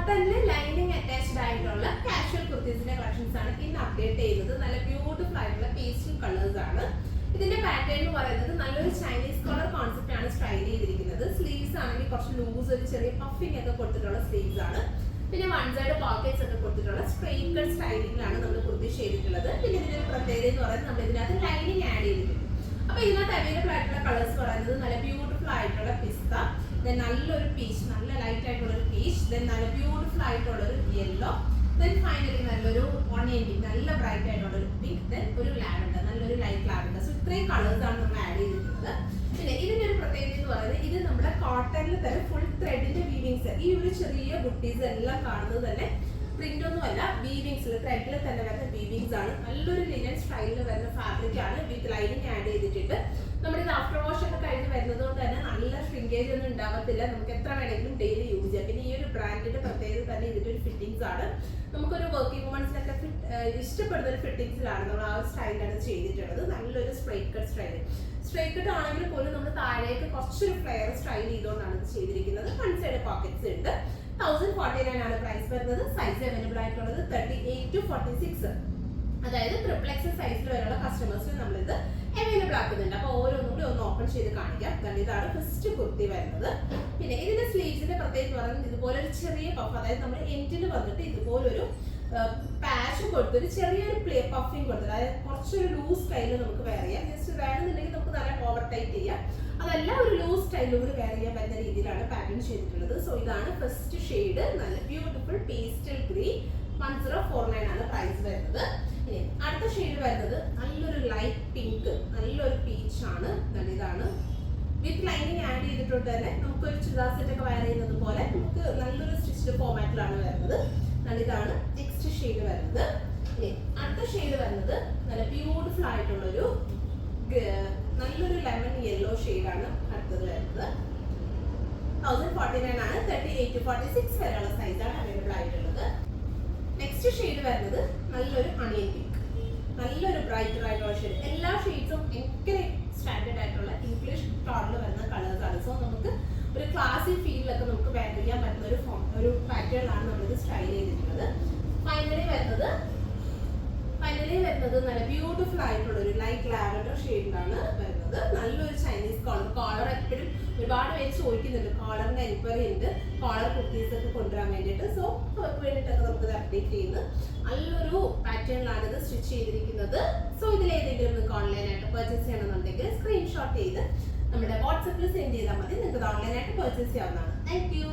കോട്ടണില് lining attached ആയിട്ടുള്ള casual കുർത്തീസിന്റെ collections ആണ് ഇന്ന് അപ്ഡേറ്റ് ചെയ്യുന്നത്. നല്ല ബ്യൂട്ടിഫുൾ ആയിട്ടുള്ള പേസ്റ്റൽ കളേഴ്സ് ആണ്. ഇതിന്റെ പാറ്റേൺ എന്ന് പറയുന്നത് നല്ലൊരു ചൈനീസ് കളർ കോൺസെപ്റ്റ് ആണ് സ്റ്റൈൽ ചെയ്തിരിക്കുന്നത്. സ്ലീവ്സ് ആണെങ്കിൽ കുറച്ച് ലൂസ് ഒരു ചെറിയ പഫിംഗ് ഒക്കെ കൊടുത്തിട്ടുള്ള സ്ലീവ്സ് ആണ്. പിന്നെ വൺ സൈഡ് പോക്കറ്റ്സ് ഒക്കെ കൊടുത്തിട്ടുള്ള സ്ട്രെയിറ്റ് കട്ട് സ്റ്റൈലിംഗിലാണ് നമ്മൾ കുർത്തി ചെയ്തിട്ടുള്ളത്. പിന്നെ ഇതിന്റെ ഒരു പ്രത്യേകത എന്ന് പറയുന്നത് നമ്മൾ ഇതിനകത്ത് ലൈനിങ് ആഡ് ചെയ്തിട്ടുണ്ട്. അപ്പൊ ഇതിനകത്ത് അവൈലബിൾ ആയിട്ടുള്ള കളേഴ്സ് പറയുന്നത് നല്ല ബ്യൂട്ടിഫുൾ ആയിട്ടുള്ള പിസ്ത, ദെൻ നല്ലൊരു പീച്ച്, നല്ല ലൈറ്റ് ആയിട്ടുള്ള ഒരു പീച്ച്, ദെൻ നല്ല ബ്യൂട്ടിഫുൾ ആയിട്ടുള്ള ഒരു യെല്ലോ, ദെൻ ഫൈനലി നല്ലൊരു ഓണിയൻ പിങ്ക്, നല്ല ബ്രൈറ്റ് ആയിട്ടുള്ള ഒരു പിങ്ക്, ദെൻ ഒരു ലാവൻഡർ, നല്ലൊരു ലൈറ്റ് ലാവൻഡർ. സോ ഇത്രയും കളേഴ്സ് ആണ് നമ്മൾ ആഡ് ചെയ്തിട്ടുള്ളത്. പിന്നെ ഇതിന്റെ ഒരു പ്രത്യേകത എന്ന് പറയുന്നത് ഇത് നമ്മുടെ കോട്ടണിൽ തന്നെ ഫുൾ ത്രെഡിന്റെ വീവിങ്സ്, ഈ ഒരു ചെറിയ ബുട്ടീസ് എല്ലാം കാണുന്നത് തന്നെ പ്രിന്റ് ഒന്നുമല്ല, വീവിങ്സിൽ ത്രെഡിൽ തന്നെ വരുന്ന വീവിങ്സ് ആണ്. നല്ലൊരു ലിനൻ സ്റ്റൈലിൽ വരുന്ന ഫാബ്രിക് ആണ്. വിത്ത് ലൈനിങ് ആഡ് ചെയ്തിട്ടുണ്ട്. നമ്മുടെ ഇത് ആഫ്റ്റർ വാഷ് ഒക്കെ കഴിഞ്ഞ് വരുന്നത് കൊണ്ട് തന്നെ നല്ല ഷ്രിങ്കേജ് ഒന്നും ഉണ്ടാവത്തില്ല. നമുക്ക് എത്ര വേണമെങ്കിലും ഡെയിലി യൂസ് ചെയ്യാം. പിന്നെ ഈ ഒരു ബ്രാൻഡിന്റെ പ്രത്യേകത തന്നെ ഇതിന്റെ ഒരു ഫിറ്റിംഗ്സ് ആണ്. നമുക്കൊരു വർക്കിംഗ് വുമൺസിനൊക്കെ ഇഷ്ടപ്പെടുന്ന ഒരു ഫിറ്റിംഗ്സിലാണ് നമ്മൾ ആ ഒരു സ്റ്റൈലാണ് ചെയ്തിട്ടുള്ളത്. നല്ലൊരു straight cut style. Straight cut ആണെങ്കിൽ പോലും നമ്മൾ താഴേക്ക് കുറച്ചൊരു ഫ്ലെയർ സ്റ്റൈൽ ചെയ്തുകൊണ്ടാണ് ഇത് ചെയ്തിരിക്കുന്നത്. വൺ സൈഡ് പോക്കറ്റ്സ് ഉണ്ട്. 1049 ആണ് പ്രൈസ് വരുന്നത്. സൈസ് അവൈലബിൾ ആയിട്ടുള്ളത് 38 to 46, അതായത് ട്രിപ്പിൾ സൈസിൽ വരെയുള്ള കസ്റ്റമേഴ്സിന് നമ്മളിത് അവൈലബിൾ ആക്കുന്നുണ്ട്. അപ്പോൾ ഓരോന്നും കൂടി ഒന്ന് ഓപ്പൺ ചെയ്ത് കാണിക്കാം. കാരണം ഇതാണ് ഫസ്റ്റ് കുർത്തി വരുന്നത്. പിന്നെ ഇതിന്റെ സ്ലീവ്സിന്റെ പ്രത്യേകത പറയുന്നത് ഇതുപോലെ ഒരു ചെറിയ പഫ്, അതായത് നമ്മൾ എൻഡിൽ വന്നിട്ട് ഇതുപോലൊരു പാച്ച് കൊടുത്തൊരു ചെറിയൊരു പഫിങ് കൊടുത്തിട്ട്, അതായത് കുറച്ചൊരു ലൂസ് സ്റ്റൈലിൽ നമുക്ക് വെയർ ചെയ്യാം. ജസ്റ്റ് വേണമെന്നുണ്ടെങ്കിൽ നമുക്ക് നല്ല ഓവർ ടൈറ്റ് ചെയ്യാം. അതല്ല ഒരു ലൂസ് സ്റ്റൈലിൽ കൂടി വെയർ ചെയ്യാൻ പറ്റുന്ന രീതിയിലാണ് പാറ്റേൺ ചെയ്തിട്ടുള്ളത്. സോ ഇതാണ് ഫസ്റ്റ് ഷെയ്ഡ്. നല്ല ബ്യൂട്ടിഫുൾ പേസ്റ്റൽ ഗ്രീൻ. 1049 ആണ് പ്രൈസ് വരുന്നത്. ഇനി അടുത്ത ഷെയ്ഡ് വരുന്നത് നല്ലൊരു ലൈറ്റ് പിങ്ക്, നല്ലൊരു പീച്ച് ആണ്. ഇതാണ് വിത്ത് ലൈനിങ് ആഡ് ചെയ്തിട്ടുണ്ട്. തന്നെ നമുക്കൊരു ചുരിദാർ സെറ്റ് ഒക്കെ വെയർ ചെയ്യുന്നത് പോലെ നമുക്ക് നല്ലൊരു സ്റ്റിച്ച്ഡ് ഫോമാറ്റിലാണ് വരുന്നത്. ഇതാണ് നെക്സ്റ്റ് ഷെയ്ഡ് വരുന്നത്. ഇനി അടുത്ത ഷെയ്ഡ് വരുന്നത് നല്ല ബ്യൂട്ടിഫുൾ ആയിട്ടുള്ളൊരു നല്ലൊരു ലെമൺ യെല്ലോ ഷെയ്ഡാണ് അടുത്തത് വരുന്നത്. 1049 ആണ്. 38 to 46 വരെയുള്ള സൈസാണ് അവൈലബിൾ ആയിട്ടുള്ളത്. നെക്സ്റ്റ് ഷെയ്ഡ് വരുന്നത് നല്ലൊരു അണിയൻ പിങ്ക്, നല്ലൊരു ബ്രൈറ്റർ ആയിട്ടുള്ള ഷെയ്ഡ്. എല്ലാ ഷെയ്ഡ്സും ഭയങ്കര സ്റ്റാൻഡേർഡ് ആയിട്ടുള്ള ഇംഗ്ലീഷ് ടോണിൽ വരുന്ന കളേഴ്സ് ആണ്. സോ നമുക്ക് ഒരു ക്ലാസി ഫീലിലൊക്കെ നമുക്ക് വെയർ ചെയ്യാൻ പറ്റുന്ന ഒരു പാറ്റേണിലാണ് നമ്മളിത് സ്റ്റൈൽ ചെയ്തിട്ടുള്ളത്. ഫൈനലി വരുന്നത് നല്ല ബ്യൂട്ടിഫുൾ ആയിട്ടുള്ള ഒരു ലൈറ്റ് ലാവൻഡർ ഷെയ്ഡിലാണ് വരുന്നത്. നല്ലൊരു ചൈനീസ് കോളർ എപ്പോഴും ഒരുപാട് പേര് ചോദിക്കുന്നുണ്ട്. കോളറിന്റെ എൻക്വയറി ഉണ്ട്, കോളർ കുർത്തീസ് ഒക്കെ കൊണ്ടുവരാൻ വേണ്ടിയിട്ട്. സോ അവർക്ക് വേണ്ടിയിട്ടൊക്കെ നമുക്കത് അപ്ഡേറ്റ് ചെയ്യുന്നു. നല്ലൊരു പാറ്റേണിലാണ് ഇത് സ്റ്റിച്ച് ചെയ്തിരിക്കുന്നത്. സോ ഇതിലേതെങ്കിലും നിങ്ങൾക്ക് ഓൺലൈനായിട്ട് പർച്ചേസ് ചെയ്യണമെന്നുണ്ടെങ്കിൽ സ്ക്രീൻഷോട്ട് ചെയ്ത് നമ്മുടെ വാട്സപ്പിൽ സെൻഡ് ചെയ്താൽ മതി. നിങ്ങൾക്ക് ഇത് ഓൺലൈനായിട്ട് പർച്ചേസ് ചെയ്യാവുന്നതാണ്. Thank you.